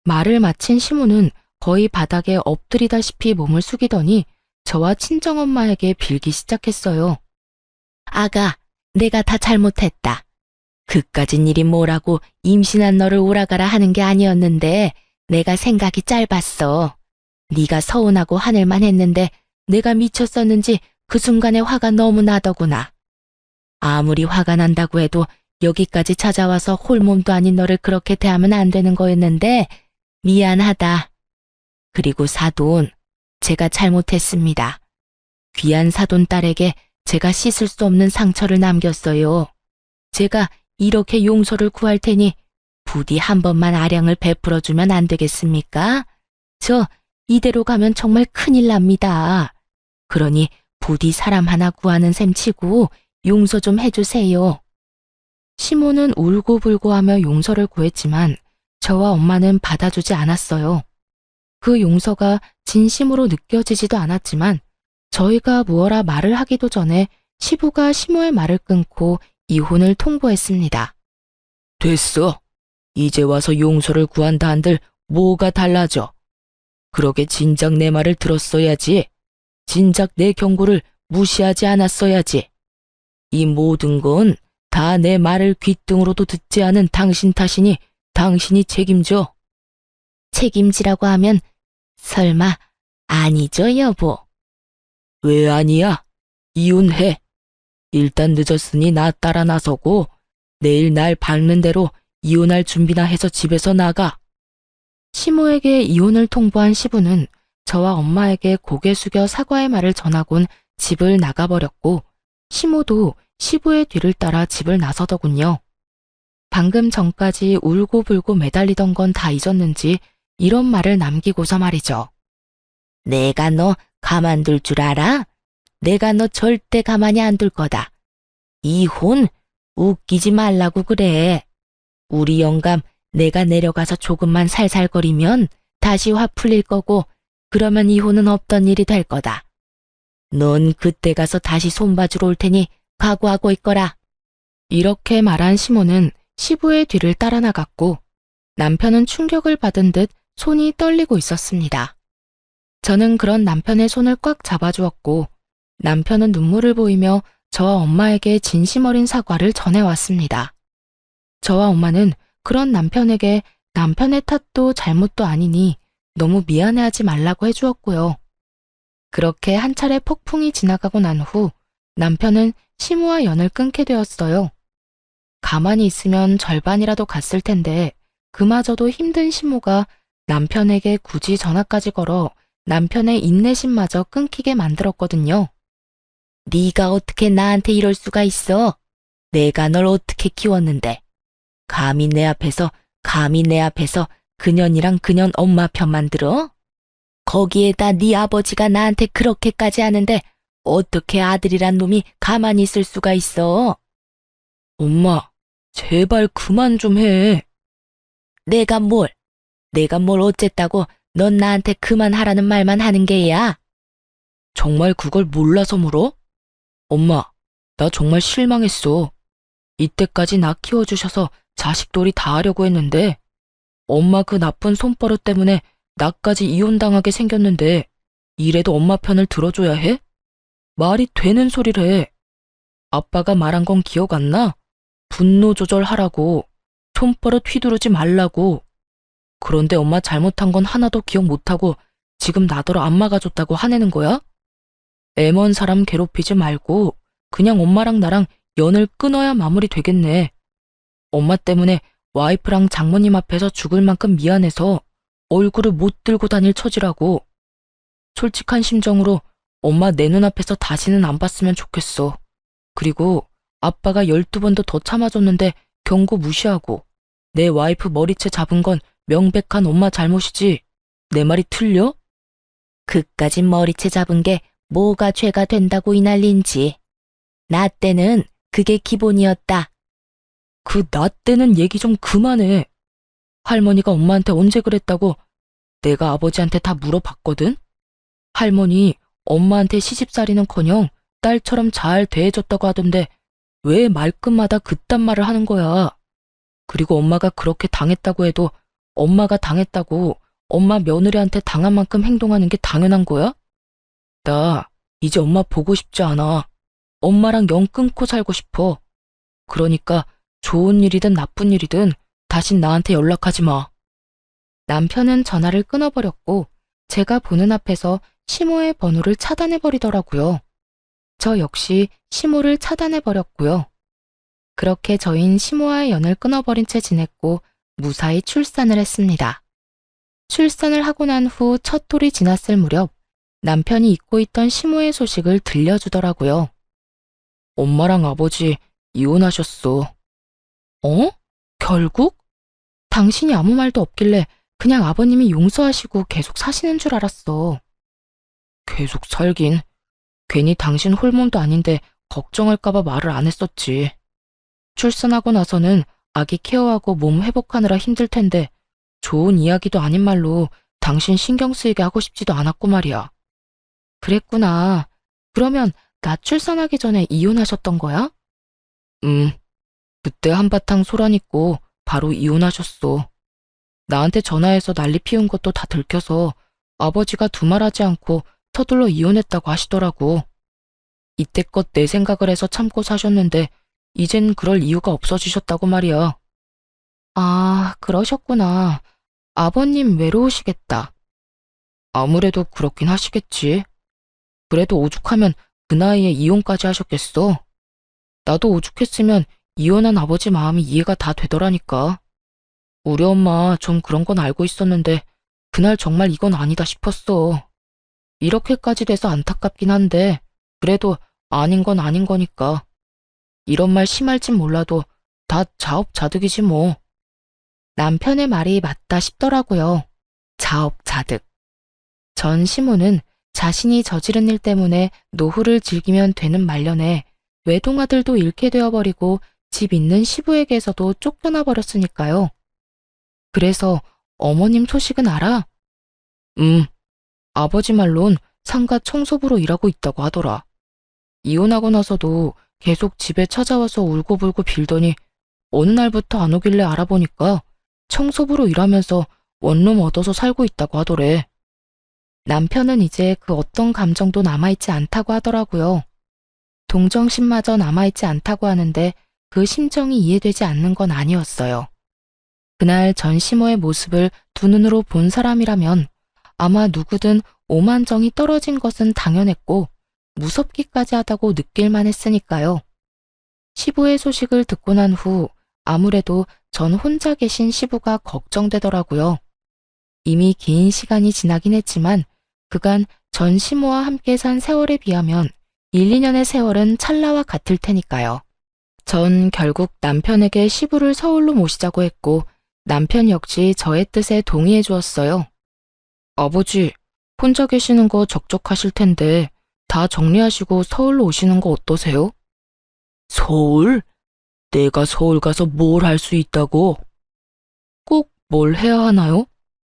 말을 마친 시모는 거의 바닥에 엎드리다시피 몸을 숙이더니 저와 친정엄마에게 빌기 시작했어요. 아가, 내가 다 잘못했다. 그까진 일이 뭐라고 임신한 너를 오라가라 하는 게 아니었는데 내가 생각이 짧았어. 네가 서운하고 화낼만 했는데 내가 미쳤었는지 그 순간에 화가 너무 나더구나. 아무리 화가 난다고 해도 여기까지 찾아와서 홀몸도 아닌 너를 그렇게 대하면 안 되는 거였는데 미안하다. 그리고 사돈, 제가 잘못했습니다. 귀한 사돈 딸에게 제가 씻을 수 없는 상처를 남겼어요. 제가 이렇게 용서를 구할 테니 부디 한 번만 아량을 베풀어주면 안 되겠습니까? 저 이대로 가면 정말 큰일 납니다. 그러니 부디 사람 하나 구하는 셈 치고 용서 좀 해주세요. 시모는 울고불고 하며 용서를 구했지만 저와 엄마는 받아주지 않았어요. 그 용서가 진심으로 느껴지지도 않았지만 저희가 무어라 말을 하기도 전에 시부가 시모의 말을 끊고 이혼을 통보했습니다. 됐어. 이제 와서 용서를 구한다 한들 뭐가 달라져. 그러게 진작 내 말을 들었어야지. 진작 내 경고를 무시하지 않았어야지. 이 모든 건 다 내 말을 귓등으로도 듣지 않은 당신 탓이니 당신이 책임져. 책임지라고 하면 설마 아니죠, 여보? 왜 아니야? 이혼해. 일단 늦었으니 나 따라 나서고 내일 날 밝는 대로 이혼할 준비나 해서 집에서 나가. 시모에게 이혼을 통보한 시부는 저와 엄마에게 고개 숙여 사과의 말을 전하곤 집을 나가버렸고 시모도 시부의 뒤를 따라 집을 나서더군요. 방금 전까지 울고불고 매달리던 건 다 잊었는지 이런 말을 남기고서 말이죠. 내가 너 가만둘 줄 알아? 내가 너 절대 가만히 안 둘 거다. 이혼? 웃기지 말라고 그래. 우리 영감 내가 내려가서 조금만 살살거리면 다시 화 풀릴 거고 그러면 이혼은 없던 일이 될 거다. 넌 그때 가서 다시 손봐주러 올 테니 각오하고 있거라. 이렇게 말한 시모는 시부의 뒤를 따라 나갔고 남편은 충격을 받은 듯 손이 떨리고 있었습니다. 저는 그런 남편의 손을 꽉 잡아주었고 남편은 눈물을 보이며 저와 엄마에게 진심 어린 사과를 전해왔습니다. 저와 엄마는 그런 남편에게 남편의 탓도 잘못도 아니니 너무 미안해하지 말라고 해주었고요. 그렇게 한 차례 폭풍이 지나가고 난 후 남편은 시모와 연을 끊게 되었어요. 가만히 있으면 절반이라도 갔을 텐데 그마저도 힘든 시모가 남편에게 굳이 전화까지 걸어 남편의 인내심마저 끊기게 만들었거든요. 네가 어떻게 나한테 이럴 수가 있어? 내가 널 어떻게 키웠는데. 감히 내 앞에서 그년이랑 그년 엄마 편만 들어? 거기에다 네 아버지가 나한테 그렇게까지 하는데 어떻게 아들이란 놈이 가만히 있을 수가 있어? 엄마, 제발 그만 좀 해. 내가 뭘 어쨌다고 넌 나한테 그만하라는 말만 하는 게야? 정말 그걸 몰라서 물어? 엄마, 나 정말 실망했어. 이때까지 나 키워주셔서 자식돌이 다 하려고 했는데 엄마 그 나쁜 손버릇 때문에 나까지 이혼당하게 생겼는데 이래도 엄마 편을 들어줘야 해? 말이 되는 소리를 해. 아빠가 말한 건 기억 안 나? 분노 조절하라고, 손버릇 휘두르지 말라고. 그런데 엄마 잘못한 건 하나도 기억 못하고 지금 나더러 안 막아줬다고 화내는 거야? 애먼 사람 괴롭히지 말고 그냥 엄마랑 나랑 연을 끊어야 마무리 되겠네. 엄마 때문에 와이프랑 장모님 앞에서 죽을 만큼 미안해서 얼굴을 못 들고 다닐 처지라고. 솔직한 심정으로 엄마 내 눈앞에서 다시는 안 봤으면 좋겠어. 그리고 아빠가 12번도 더 참아줬는데 경고 무시하고 내 와이프 머리채 잡은 건 명백한 엄마 잘못이지. 내 말이 틀려? 그까짓 머리채 잡은 게 뭐가 죄가 된다고 이 난린지. 나 때는 그게 기본이었다. 그 나 때는 얘기 좀 그만해. 할머니가 엄마한테 언제 그랬다고 내가 아버지한테 다 물어봤거든? 할머니, 엄마한테 시집살이는커녕 딸처럼 잘 대해줬다고 하던데 왜 말끝마다 그딴 말을 하는 거야? 그리고 엄마가 그렇게 당했다고 해도 엄마가 당했다고 엄마 며느리한테 당한 만큼 행동하는 게 당연한 거야? 나 이제 엄마 보고 싶지 않아. 엄마랑 영 끊고 살고 싶어. 그러니까 좋은 일이든 나쁜 일이든 다신 나한테 연락하지 마. 남편은 전화를 끊어버렸고 제가 보는 앞에서 시모의 번호를 차단해버리더라고요. 저 역시 시모를 차단해버렸고요. 그렇게 저흰 시모와의 연을 끊어버린 채 지냈고 무사히 출산을 했습니다. 출산을 하고 난 후 첫 돌이 지났을 무렵 남편이 잊고 있던 시모의 소식을 들려주더라고요. 엄마랑 아버지 이혼하셨어. 어? 결국? 당신이 아무 말도 없길래 그냥 아버님이 용서하시고 계속 사시는 줄 알았어. 계속 살긴. 괜히 당신 홀몸도 아닌데 걱정할까봐 말을 안 했었지. 출산하고 나서는 아기 케어하고 몸 회복하느라 힘들 텐데 좋은 이야기도 아닌 말로 당신 신경 쓰이게 하고 싶지도 않았고 말이야. 그랬구나. 그러면 나 출산하기 전에 이혼하셨던 거야? 그때 한바탕 소란있고 바로 이혼하셨어. 나한테 전화해서 난리 피운 것도 다 들켜서 아버지가 두말하지 않고 서둘러 이혼했다고 하시더라고. 이때껏 내 생각을 해서 참고 사셨는데 이젠 그럴 이유가 없어지셨다고 말이야. 아, 그러셨구나. 아버님 외로우시겠다. 아무래도 그렇긴 하시겠지. 그래도 오죽하면 그 나이에 이혼까지 하셨겠어. 나도 오죽했으면 이혼한 아버지 마음이 이해가 다 되더라니까. 우리 엄마 좀 그런 건 알고 있었는데 그날 정말 이건 아니다 싶었어. 이렇게까지 돼서 안타깝긴 한데 그래도 아닌 건 아닌 거니까. 이런 말 심할진 몰라도 다 자업자득이지 뭐. 남편의 말이 맞다 싶더라고요. 자업자득. 전 시모는 자신이 저지른 일 때문에 노후를 즐기면 되는 말년에 외동아들도 잃게 되어버리고 집 있는 시부에게서도 쫓겨나 버렸으니까요. 그래서 어머님 소식은 알아? 아버지 말론 상가 청소부로 일하고 있다고 하더라. 이혼하고 나서도 계속 집에 찾아와서 울고불고 빌더니 어느 날부터 안 오길래 알아보니까 청소부로 일하면서 원룸 얻어서 살고 있다고 하더래. 남편은 이제 그 어떤 감정도 남아있지 않다고 하더라고요. 동정심마저 남아있지 않다고 하는데 그 심정이 이해되지 않는 건 아니었어요. 그날 전 시모의 모습을 두 눈으로 본 사람이라면 아마 누구든 오만정이 떨어진 것은 당연했고 무섭기까지 하다고 느낄만 했으니까요. 시부의 소식을 듣고 난 후 아무래도 전 혼자 계신 시부가 걱정되더라고요. 이미 긴 시간이 지나긴 했지만 그간 전 시모와 함께 산 세월에 비하면 1, 2년의 세월은 찰나와 같을 테니까요. 전 결국 남편에게 시부를 서울로 모시자고 했고 남편 역시 저의 뜻에 동의해 주었어요. 아버지, 혼자 계시는 거 적적하실 텐데 다 정리하시고 서울로 오시는 거 어떠세요? 서울? 내가 서울 가서 뭘 할 수 있다고? 꼭 뭘 해야 하나요?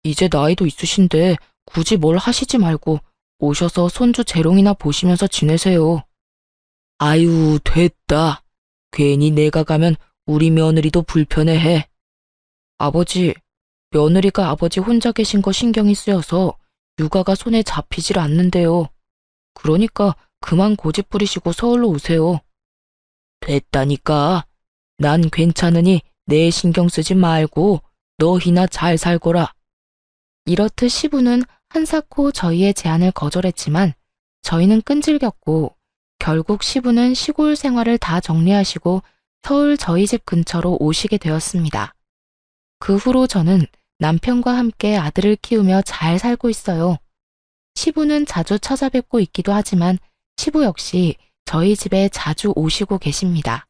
이제 나이도 있으신데 굳이 뭘 하시지 말고 오셔서 손주 재롱이나 보시면서 지내세요. 아유, 됐다. 괜히 내가 가면 우리 며느리도 불편해해. 아버지, 며느리가 아버지 혼자 계신 거 신경이 쓰여서 육아가 손에 잡히질 않는데요. 그러니까 그만 고집 부리시고 서울로 오세요. 됐다니까. 난 괜찮으니 내 신경 쓰지 말고 너희나 잘 살거라. 이렇듯 시부는 한사코 저희의 제안을 거절했지만 저희는 끈질겼고 결국 시부는 시골 생활을 다 정리하시고 서울 저희 집 근처로 오시게 되었습니다. 그 후로 저는 남편과 함께 아들을 키우며 잘 살고 있어요. 시부는 자주 찾아뵙고 있기도 하지만 시부 역시 저희 집에 자주 오시고 계십니다.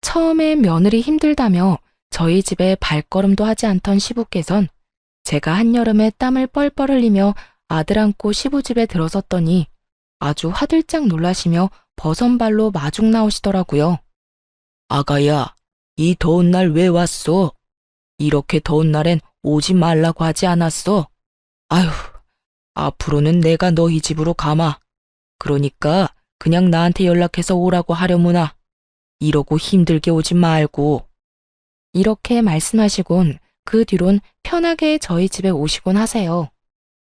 처음에 며느리 힘들다며 저희 집에 발걸음도 하지 않던 시부께선 제가 한여름에 땀을 뻘뻘 흘리며 아들 안고 시부 집에 들어섰더니 아주 화들짝 놀라시며 버선발로 마중 나오시더라고요. 아가야, 이 더운 날 왜 왔어? 이렇게 더운 날엔 오지 말라고 하지 않았어? 아휴, 앞으로는 내가 너희 집으로 가마. 그러니까 그냥 나한테 연락해서 오라고 하려무나. 이러고 힘들게 오지 말고. 이렇게 말씀하시곤 그 뒤론 편하게 저희 집에 오시곤 하세요.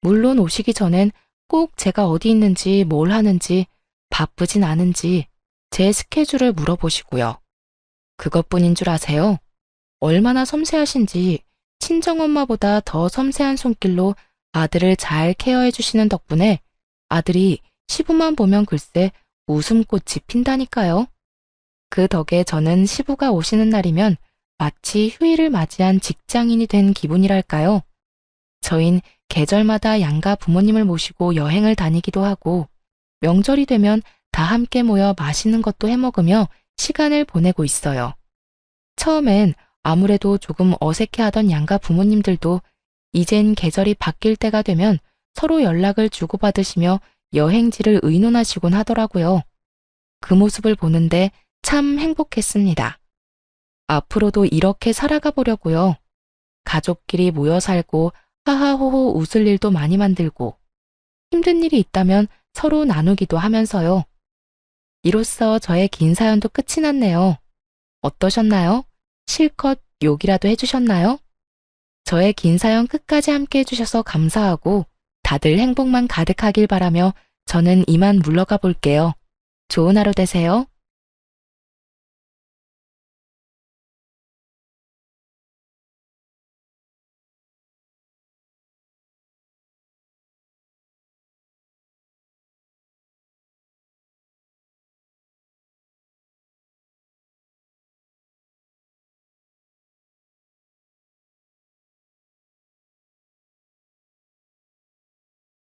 물론 오시기 전엔 꼭 제가 어디 있는지 뭘 하는지 바쁘진 않은지 제 스케줄을 물어보시고요. 그것뿐인 줄 아세요? 얼마나 섬세하신지 친정엄마보다 더 섬세한 손길로 아들을 잘 케어해 주시는 덕분에 아들이 시부만 보면 글쎄 웃음꽃이 핀다니까요. 그 덕에 저는 시부가 오시는 날이면 마치 휴일을 맞이한 직장인이 된 기분이랄까요. 저흰 계절마다 양가 부모님을 모시고 여행을 다니기도 하고 명절이 되면 다 함께 모여 맛있는 것도 해먹으며 시간을 보내고 있어요. 처음엔 아무래도 조금 어색해하던 양가 부모님들도 이젠 계절이 바뀔 때가 되면 서로 연락을 주고받으시며 여행지를 의논하시곤 하더라고요. 그 모습을 보는데 참 행복했습니다. 앞으로도 이렇게 살아가 보려고요. 가족끼리 모여 살고 하하호호 웃을 일도 많이 만들고 힘든 일이 있다면 서로 나누기도 하면서요. 이로써 저의 긴 사연도 끝이 났네요. 어떠셨나요? 실컷 욕이라도 해주셨나요? 저의 긴 사연 끝까지 함께 해주셔서 감사하고 다들 행복만 가득하길 바라며 저는 이만 물러가 볼게요. 좋은 하루 되세요.